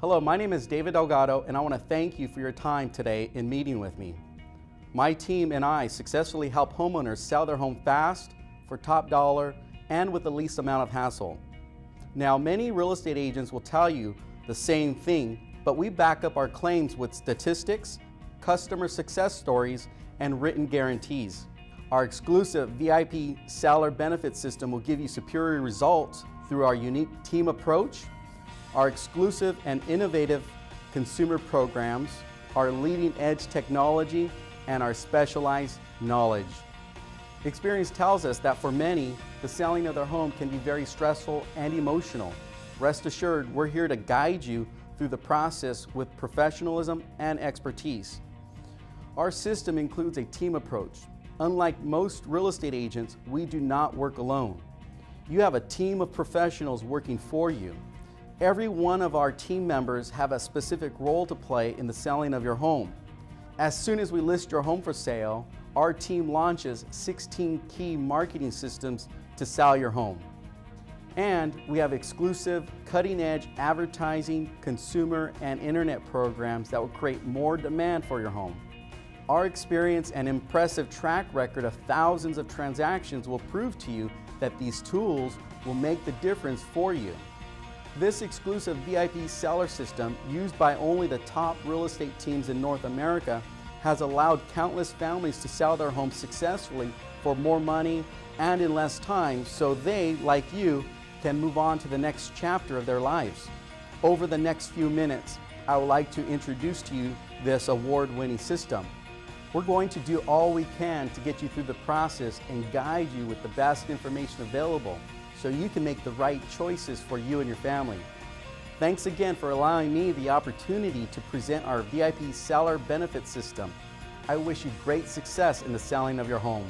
Hello, my name is David Delgado, and I want to thank you for your time today in meeting with me. My team and I successfully help homeowners sell their home fast, for top dollar, and with the least amount of hassle. Now, many real estate agents will tell you the same thing, but we back up our claims with statistics, customer success stories, and written guarantees. Our exclusive VIP seller benefit system will give you superior results through our unique team approach, our exclusive and innovative consumer programs, our leading edge technology, and our specialized knowledge. Experience tells us that for many, the selling of their home can be very stressful and emotional. Rest assured, we're here to guide you through the process with professionalism and expertise. Our system includes a team approach. Unlike most real estate agents, we do not work alone. You have a team of professionals working for you. Every one of our team members have a specific role to play in the selling of your home. As soon as we list your home for sale, our team launches 16 key marketing systems to sell your home. And we have exclusive, cutting-edge advertising, consumer, and internet programs that will create more demand for your home. Our experience and impressive track record of thousands of transactions will prove to you that these tools will make the difference for you. This exclusive VIP seller system, used by only the top real estate teams in North America, has allowed countless families to sell their homes successfully for more money and in less time, so they, like you, can move on to the next chapter of their lives. Over the next few minutes, I would like to introduce to you this award-winning system. We're going to do all we can to get you through the process and guide you with the best information available so you can make the right choices for you and your family. Thanks again for allowing me the opportunity to present our VIP seller benefit system. I wish you great success in the selling of your home.